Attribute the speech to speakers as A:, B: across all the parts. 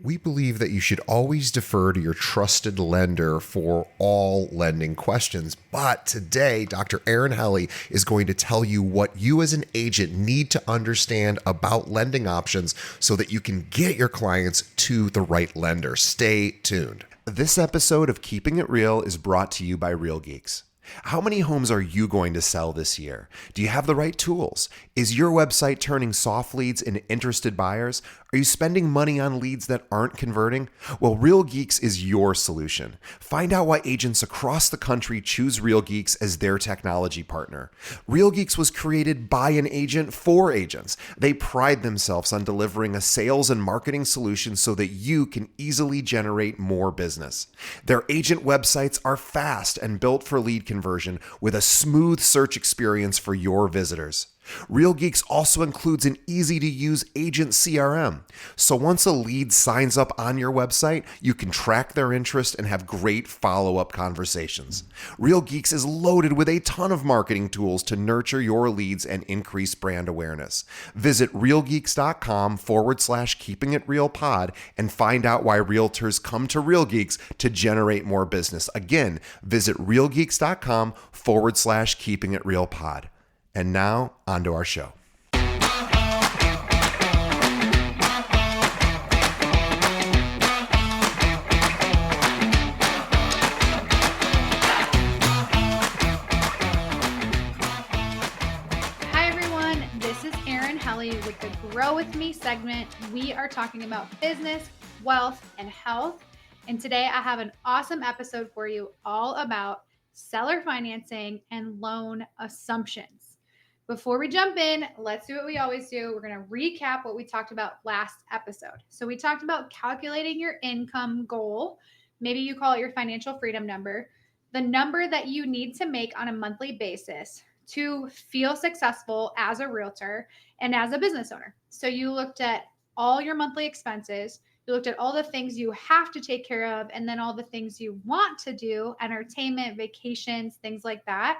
A: We believe that you should always defer to your trusted lender for all lending questions. But today, Dr. Erin Helly is going to tell you what you as an agent need to understand about lending options so that you can get your clients to the right lender. Stay tuned. This episode of Keeping It Real is brought to you by Real Geeks. How many homes are you going to sell this year? Do you have the right tools? Is your website turning soft leads into interested buyers? Are you spending money on leads that aren't converting? Well, Real Geeks is your solution. Find out why agents across the country choose Real Geeks as their technology partner. Real Geeks was created by an agent for agents. They pride themselves on delivering a sales and marketing solution so that you can easily generate more business. Their agent websites are fast and built for lead conversion with a smooth search experience for your visitors. Real Geeks also includes an easy-to-use agent CRM. So once a lead signs up on your website, you can track their interest and have great follow-up conversations. Real Geeks is loaded with a ton of marketing tools to nurture your leads and increase brand awareness. Visit realgeeks.com/keepingitrealpod and find out why realtors come to Real Geeks to generate more business. Again, visit realgeeks.com/keepingitrealpod. And now, on to our show.
B: Hi everyone, this is Erin Helly with the Grow With Me segment. We are talking about business, wealth, and health. And today I have an awesome episode for you all about seller financing and loan assumptions. Before we jump in, let's do what we always do. We're going to recap what we talked about last episode. So we talked about calculating your income goal. Maybe you call it your financial freedom number, the number that you need to make on a monthly basis to feel successful as a realtor and as a business owner. So you looked at all your monthly expenses, you looked at all the things you have to take care of, and then all the things you want to do, entertainment, vacations, things like that.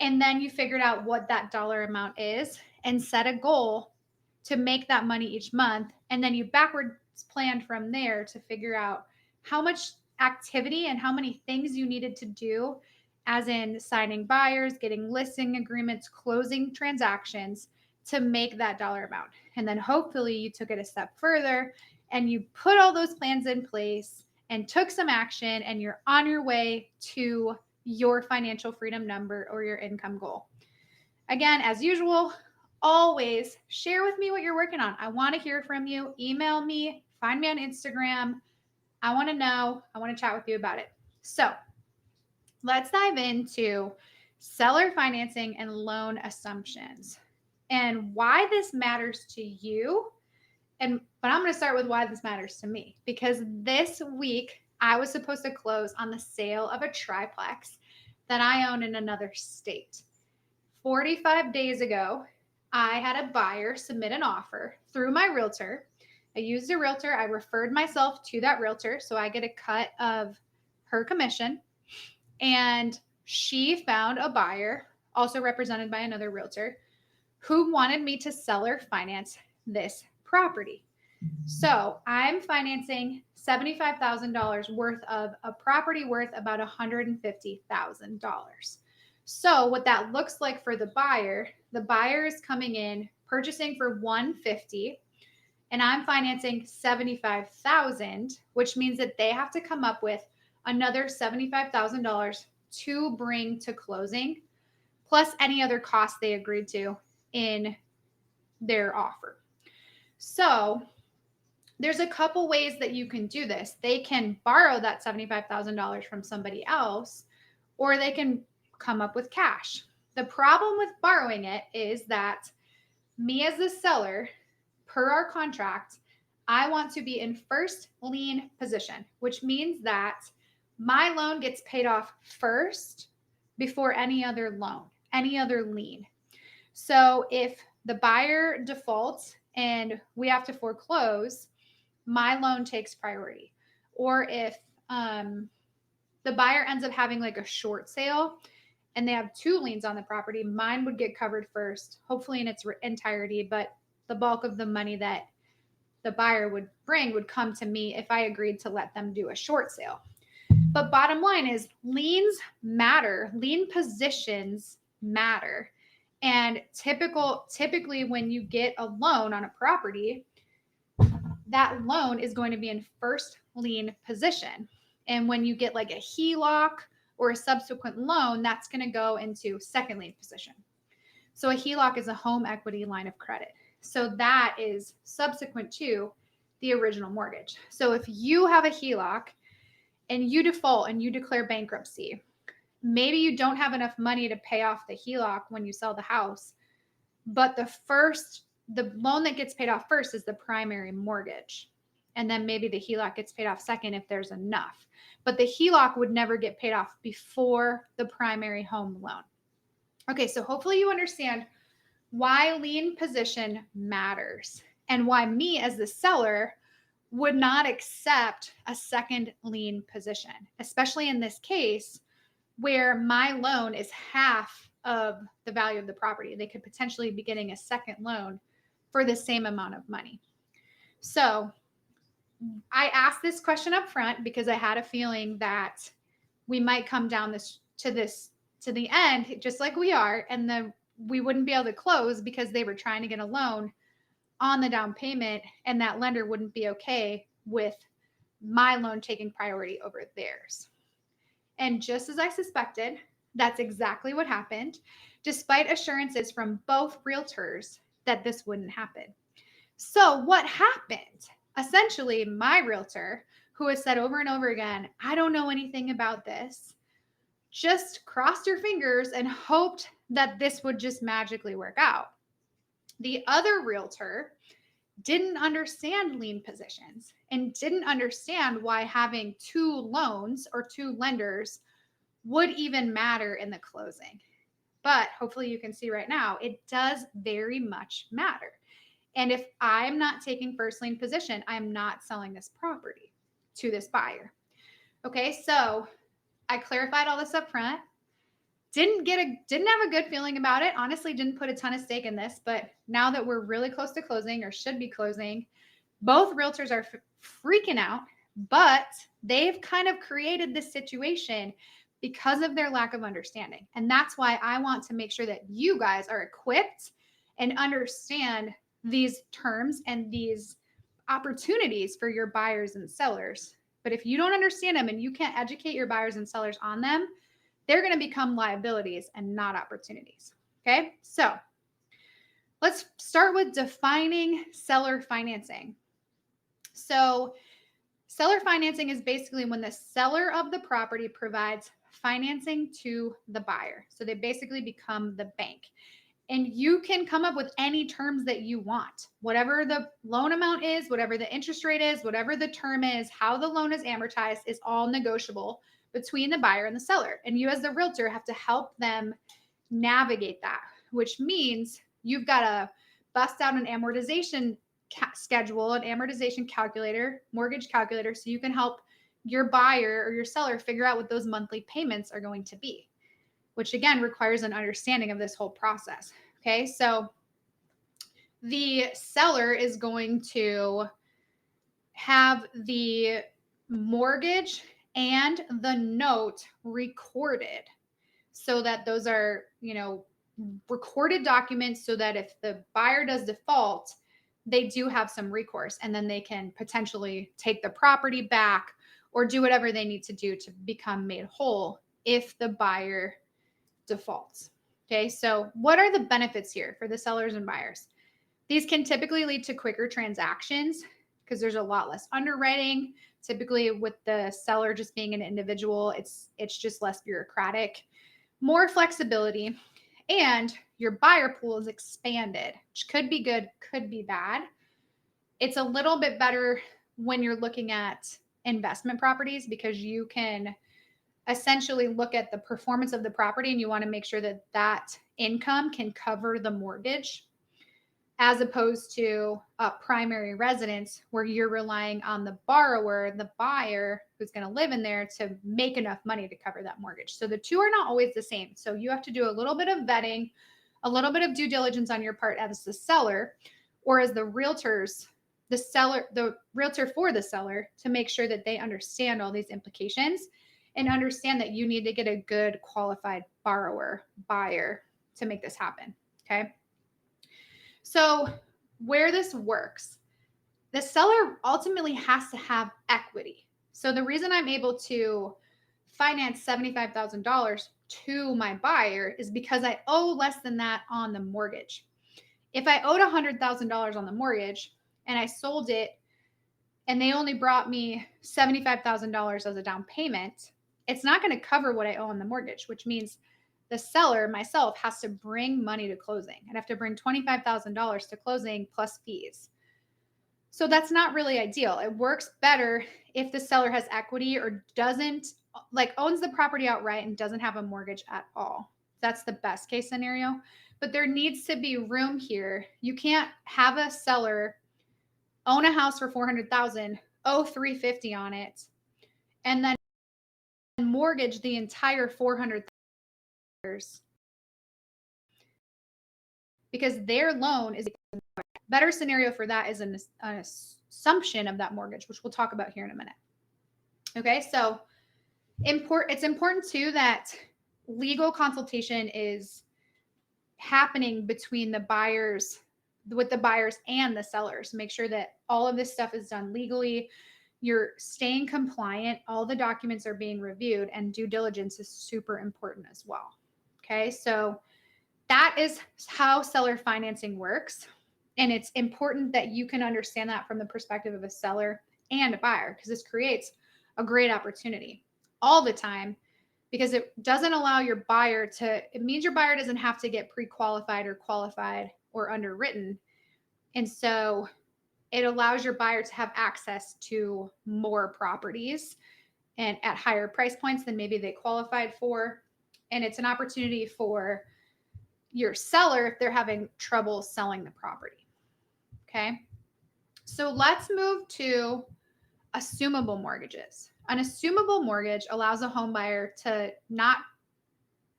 B: And then you figured out what that dollar amount is and set a goal to make that money each month. And then you backwards planned from there to figure out how much activity and how many things you needed to do, as in signing buyers, getting listing agreements, closing transactions to make that dollar amount. And then hopefully you took it a step further and you put all those plans in place and took some action, and you're on your way to your financial freedom number or your income goal. Again, as usual, always share with me what you're working on. I want to hear from you. Email me, find me on Instagram. I want to know. I want to chat with you about it. So let's dive into seller financing and loan assumptions and why this matters to you. But I'm going to start with why this matters to me, because this week I was supposed to close on the sale of a triplex that I own in another state. 45 days ago, I had a buyer submit an offer through my realtor. I used a realtor. I referred myself to that realtor, so I get a cut of her commission. And she found a buyer, also represented by another realtor, who wanted me to seller finance this property. So I'm financing $75,000 worth of a property worth about $150,000. So what that looks like for the buyer is coming in, purchasing for $150,000, and I'm financing $75,000, which means that they have to come up with another $75,000 to bring to closing, plus any other costs they agreed to in their offer. So there's a couple ways that you can do this. They can borrow that $75,000 from somebody else, or they can come up with cash. The problem with borrowing it is that me as the seller, per our contract, I want to be in first lien position, which means that my loan gets paid off first before any other loan, any other lien. So if the buyer defaults and we have to foreclose, my loan takes priority. Or if the buyer ends up having like a short sale and they have two liens on the property, mine would get covered first, hopefully in its entirety, but the bulk of the money that the buyer would bring would come to me if I agreed to let them do a short sale. But bottom line is liens matter. Lien positions matter. And typically when you get a loan on a property, that loan is going to be in first lien position. And when you get like a HELOC or a subsequent loan, that's going to go into second lien position. So a HELOC is a home equity line of credit. So that is subsequent to the original mortgage. So if you have a HELOC and you default and you declare bankruptcy, maybe you don't have enough money to pay off the HELOC when you sell the house, but the loan that gets paid off first is the primary mortgage. And then maybe the HELOC gets paid off second if there's enough. But the HELOC would never get paid off before the primary home loan. Okay, so hopefully you understand why lien position matters and why me as the seller would not accept a second lien position, especially in this case where my loan is half of the value of the property. They could potentially be getting a second loan for the same amount of money. So I asked this question up front because I had a feeling that we might come down to the end, just like we are, and we wouldn't be able to close because they were trying to get a loan on the down payment, and that lender wouldn't be okay with my loan taking priority over theirs. And just as I suspected, that's exactly what happened, despite assurances from both realtors that this wouldn't happen. So what happened? Essentially, my realtor, who has said over and over again, I don't know anything about this, just crossed her fingers and hoped that this would just magically work out. The other realtor didn't understand lien positions and didn't understand why having two loans or two lenders would even matter in the closing. But hopefully you can see right now, it does very much matter. And if I'm not taking first lien position, I'm not selling this property to this buyer. Okay, so I clarified all this up front. Didn't have a good feeling about it. Honestly, didn't put a ton of stake in this, but now that we're really close to closing or should be closing, both realtors are freaking out, but they've kind of created this situation because of their lack of understanding. And that's why I want to make sure that you guys are equipped and understand these terms and these opportunities for your buyers and sellers. But if you don't understand them and you can't educate your buyers and sellers on them, they're going to become liabilities and not opportunities. Okay, so let's start with defining seller financing. So seller financing is basically when the seller of the property provides financing to the buyer. So they basically become the bank. And you can come up with any terms that you want. Whatever the loan amount is, whatever the interest rate is, whatever the term is, how the loan is amortized is all negotiable between the buyer and the seller. And you as the realtor have to help them navigate that, which means you've got to bust out an amortization schedule, an amortization calculator, mortgage calculator, so you can help your buyer or your seller figure out what those monthly payments are going to be, which again requires an understanding of this whole process. Okay, so the seller is going to have the mortgage and the note recorded so that those are, recorded documents so that if the buyer does default, they do have some recourse and then they can potentially take the property back or do whatever they need to do to become made whole if the buyer defaults. Okay, so what are the benefits here for the sellers and buyers? These can typically lead to quicker transactions because there's a lot less underwriting. Typically with the seller just being an individual, it's just less bureaucratic, more flexibility, and your buyer pool is expanded, which could be good, could be bad. It's a little bit better when you're looking at investment properties because you can essentially look at the performance of the property and you want to make sure that that income can cover the mortgage, as opposed to a primary residence where you're relying on the borrower, the buyer who's going to live in there to make enough money to cover that mortgage. So the two are not always the same. So you have to do a little bit of vetting, a little bit of due diligence on your part as the seller or as the realtor's the realtor for the seller, to make sure that they understand all these implications and understand that you need to get a good qualified buyer to make this happen. Okay. So where this works, the seller ultimately has to have equity. So the reason I'm able to finance $75,000 to my buyer is because I owe less than that on the mortgage. If I owed $100,000 on the mortgage and I sold it and they only brought me $75,000 as a down payment, it's not going to cover what I owe on the mortgage, which means the seller, myself, has to bring money to closing. I'd have to bring $25,000 to closing plus fees. So that's not really ideal. It works better if the seller has equity or doesn't, like, owns the property outright and doesn't have a mortgage at all. That's the best case scenario. But there needs to be room here. You can't have a seller own a house for $400,000, owe $350 on it, and then mortgage the entire $400,000 because their loan is a better scenario for that is an assumption of that mortgage, which we'll talk about here in a minute. Okay, so it's important too that legal consultation is happening between the buyers, with the buyers and the sellers. Make sure that all of this stuff is done legally. You're staying compliant. All the documents are being reviewed, and due diligence is super important as well. Okay, so that is how seller financing works. And it's important that you can understand that from the perspective of a seller and a buyer, because this creates a great opportunity all the time, because it doesn't allow your buyer to, it means your buyer doesn't have to get pre-qualified or qualified or underwritten. And so it allows your buyer to have access to more properties and at higher price points than maybe they qualified for. And it's an opportunity for your seller if they're having trouble selling the property. Okay. So let's move to assumable mortgages. An assumable mortgage allows a home buyer to not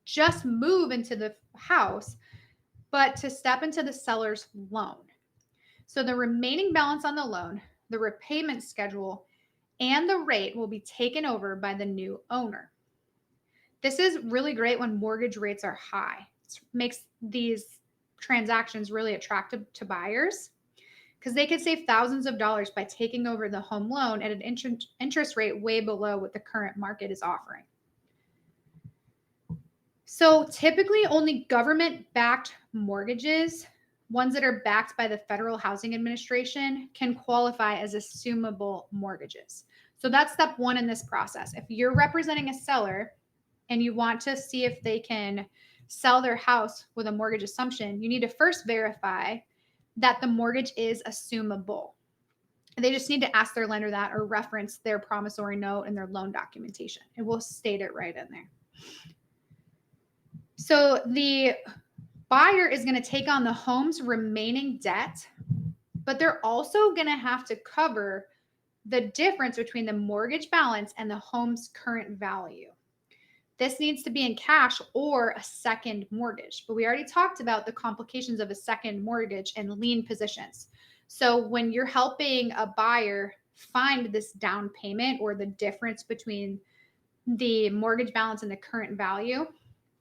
B: just move into the house, but to step into the seller's loan. So the remaining balance on the loan, the repayment schedule, and the rate will be taken over by the new owner. This is really great when mortgage rates are high. It makes these transactions really attractive to buyers because they could save thousands of dollars by taking over the home loan at an interest rate way below what the current market is offering. So typically only government-backed mortgages, ones that are backed by the Federal Housing Administration, can qualify as assumable mortgages. So that's step one in this process. If you're representing a seller and you want to see if they can sell their house with a mortgage assumption, you need to first verify that the mortgage is assumable. They just need to ask their lender that or reference their promissory note and their loan documentation. It will state it right in there. So the buyer is going to take on the home's remaining debt, but they're also going to have to cover the difference between the mortgage balance and the home's current value. This needs to be in cash or a second mortgage. But we already talked about the complications of a second mortgage and lien positions. So when you're helping a buyer find this down payment or the difference between the mortgage balance and the current value,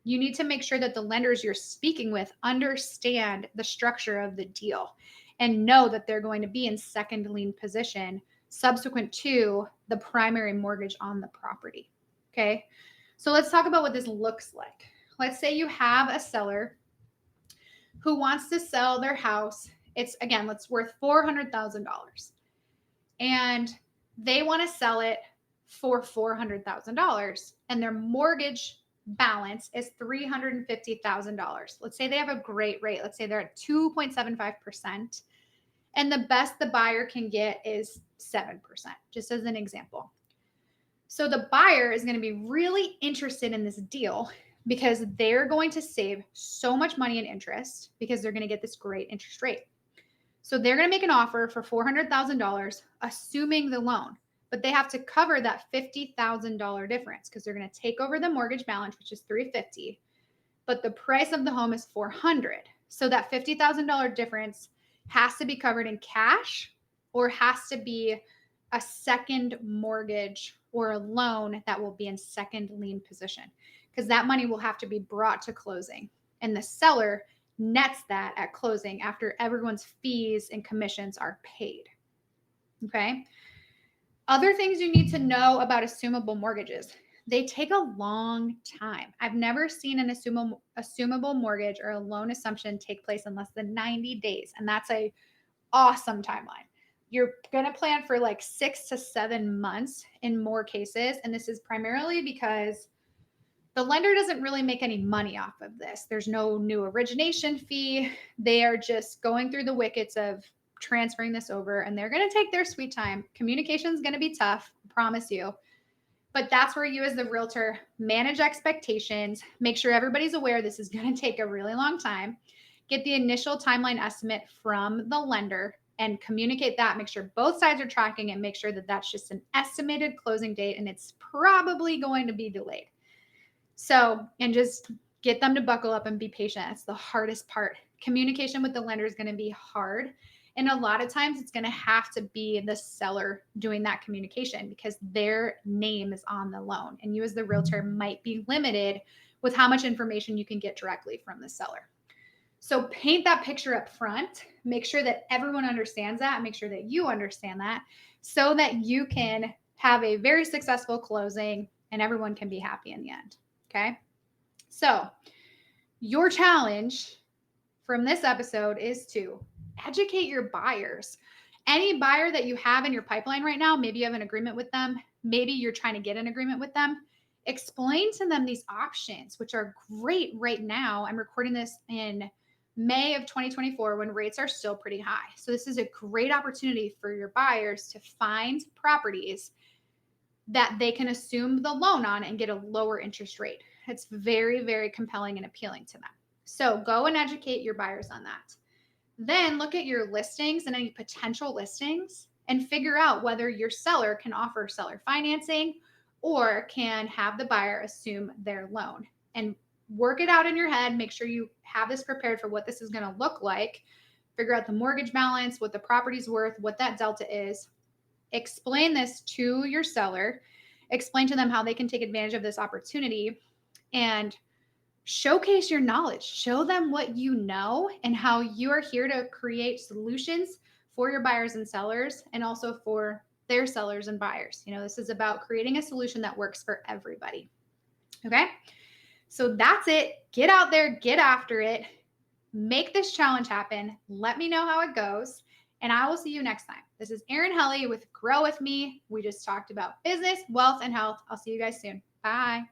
B: you need to make sure that the lenders you're speaking with understand the structure of the deal and know that they're going to be in second lien position subsequent to the primary mortgage on the property. Okay. So let's talk about what this looks like. Let's say you have a seller who wants to sell their house. It's worth $400,000 and they want to sell it for $400,000 and their mortgage balance is $350,000. Let's say they have a great rate. Let's say they're at 2.75%. And the best the buyer can get is 7%, just as an example. So the buyer is going to be really interested in this deal because they're going to save so much money in interest because they're going to get this great interest rate. So they're going to make an offer for $400,000, assuming the loan, but they have to cover that $50,000 difference because they're going to take over the mortgage balance, which is $350,000, but the price of the home is $400,000. So that $50,000 difference has to be covered in cash or has to be a second mortgage or a loan that will be in second lien position, because that money will have to be brought to closing. And the seller nets that at closing after everyone's fees and commissions are paid. Okay. Other things you need to know about assumable mortgages. They take a long time. I've never seen an assumable mortgage or a loan assumption take place in less than 90 days. And that's a awesome timeline. You're going to plan for like 6 to 7 months in more cases. And this is primarily because the lender doesn't really make any money off of this. There's no new origination fee. They are just going through the wickets of transferring this over, and they're going to take their sweet time. Communication is going to be tough, I promise you. But that's where you, as the realtor, manage expectations, make sure everybody's aware this is going to take a really long time, get the initial timeline estimate from the lender and communicate that, make sure both sides are tracking it, make sure that that's just an estimated closing date and it's probably going to be delayed. So, and just get them to buckle up and be patient. That's the hardest part. Communication with the lender is going to be hard. And a lot of times it's going to have to be the seller doing that communication because their name is on the loan. And you, as the realtor, might be limited with how much information you can get directly from the seller. So paint that picture up front. Make sure that everyone understands that. Make sure that you understand that so that you can have a very successful closing and everyone can be happy in the end. Okay. So your challenge from this episode is to educate your buyers. Any buyer that you have in your pipeline right now, maybe you have an agreement with them, maybe you're trying to get an agreement with them, explain to them these options, which are great right now. I'm recording this in May of 2024 when rates are still pretty high. So this is a great opportunity for your buyers to find properties that they can assume the loan on and get a lower interest rate. It's very, very compelling and appealing to them. So go and educate your buyers on that. Then look at your listings and any potential listings and figure out whether your seller can offer seller financing or can have the buyer assume their loan. And work it out in your head. Make sure you have this prepared for what this is going to look like. Figure out the mortgage balance, what the property's worth, what that delta is. Explain this to your seller. Explain to them how they can take advantage of this opportunity and showcase your knowledge. Show them what you know and how you are here to create solutions for your buyers and sellers and also for their sellers and buyers. You know, this is about creating a solution that works for everybody. Okay? So that's it. Get out there, get after it. Make this challenge happen. Let me know how it goes. And I will see you next time. This is Erin Helly with Grow With Me. We just talked about business, wealth, and health. I'll see you guys soon. Bye.